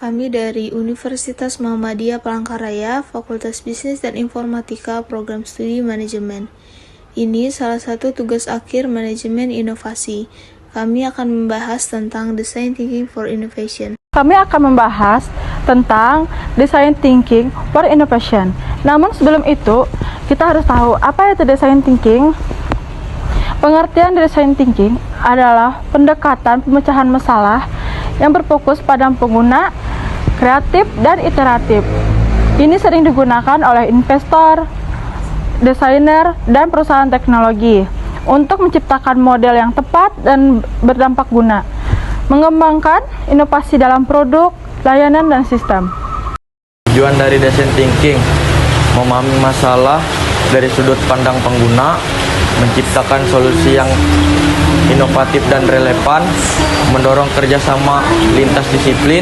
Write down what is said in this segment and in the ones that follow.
Kami dari Universitas Muhammadiyah Palangkaraya, Fakultas Bisnis dan Informatika, Program Studi Manajemen. Ini salah satu tugas akhir manajemen inovasi. Kami akan membahas tentang Design Thinking for Innovation. Kami akan membahas tentang Design Thinking for Innovation. Namun sebelum itu, kita harus tahu apa itu Design Thinking. Pengertian Design Thinking adalah pendekatan pemecahan masalah yang berfokus pada pengguna, kreatif, dan iteratif. Ini sering digunakan oleh investor, desainer, dan perusahaan teknologi untuk menciptakan model yang tepat dan berdampak guna, mengembangkan inovasi dalam produk, layanan, dan sistem. Tujuan dari Design Thinking memahami masalah dari sudut pandang pengguna, menciptakan solusi yang inovatif dan relevan, mendorong kerjasama lintas disiplin,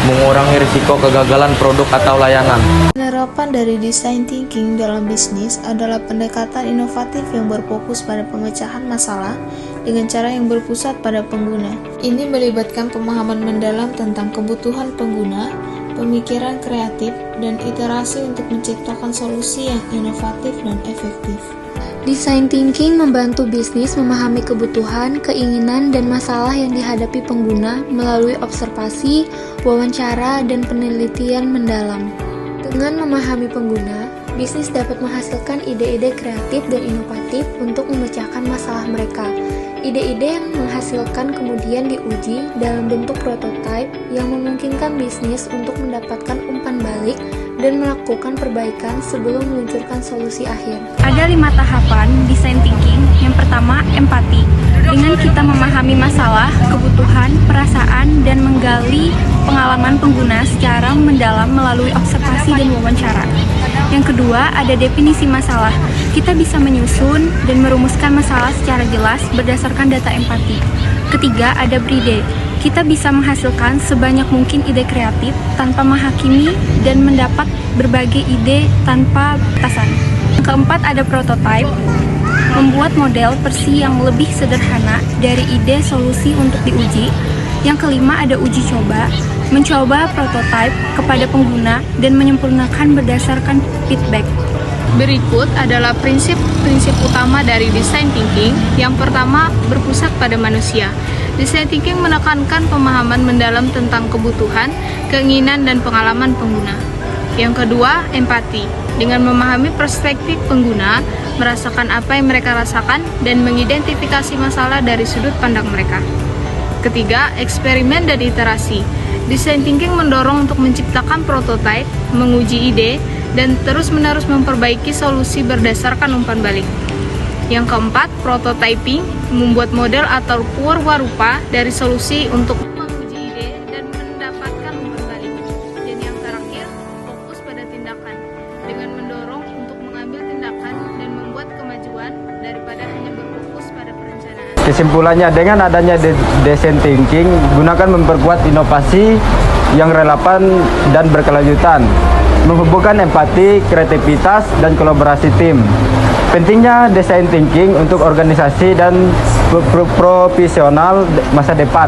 mengurangi risiko kegagalan produk atau layanan. Penerapan dari Design Thinking dalam bisnis adalah pendekatan inovatif yang berfokus pada pemecahan masalah dengan cara yang berpusat pada pengguna. Ini melibatkan pemahaman mendalam tentang kebutuhan pengguna, pemikiran kreatif, dan iterasi untuk menciptakan solusi yang inovatif dan efektif. Design thinking membantu bisnis memahami kebutuhan, keinginan, dan masalah yang dihadapi pengguna melalui observasi, wawancara, dan penelitian mendalam. Dengan memahami pengguna, bisnis dapat menghasilkan ide-ide kreatif dan inovatif untuk memecahkan masalah mereka. Ide-ide yang menghasilkan kemudian diuji dalam bentuk prototipe yang memungkinkan bisnis untuk mendapatkan umpan balik dan melakukan perbaikan sebelum meluncurkan solusi akhir. Ada 5 tahapan design thinking. Yang pertama, empati. Dengan kita memahami masalah, kebutuhan, perasaan, dan menggali pengalaman pengguna secara mendalam melalui observasi dan wawancara. Yang kedua, ada definisi masalah. Kita bisa menyusun dan merumuskan masalah secara jelas berdasarkan data empati. Ketiga, ada beride. Kita bisa menghasilkan sebanyak mungkin ide kreatif tanpa menghakimi dan mendapat berbagai ide tanpa batasan. Yang keempat, ada prototype. Membuat model versi yang lebih sederhana dari ide solusi untuk diuji. Yang kelima, ada uji coba. Mencoba prototype kepada pengguna dan menyempurnakan berdasarkan feedback. Berikut adalah prinsip-prinsip utama dari design thinking. Yang pertama, berpusat pada manusia. Design thinking menekankan pemahaman mendalam tentang kebutuhan, keinginan, dan pengalaman pengguna. Yang kedua, empati. Dengan memahami perspektif pengguna, merasakan apa yang mereka rasakan, dan mengidentifikasi masalah dari sudut pandang mereka. Ketiga, eksperimen dan iterasi. Design thinking mendorong untuk menciptakan prototipe, menguji ide, dan terus-menerus memperbaiki solusi berdasarkan umpan balik. Yang keempat, prototyping, membuat model atau rupa dari solusi untuk menguji ide dan mendapatkan umpan balik. Dan yang terakhir, fokus pada tindakan, dengan mendorong untuk mengambil tindakan dan membuat kemajuan daripada hanya berfokus pada perencanaan. Kesimpulannya, dengan adanya design thinking, gunakan memperkuat inovasi yang relevan dan berkelanjutan, menghubungkan empati, kreativitas, dan kolaborasi tim. Pentingnya design thinking untuk organisasi dan profesional masa depan.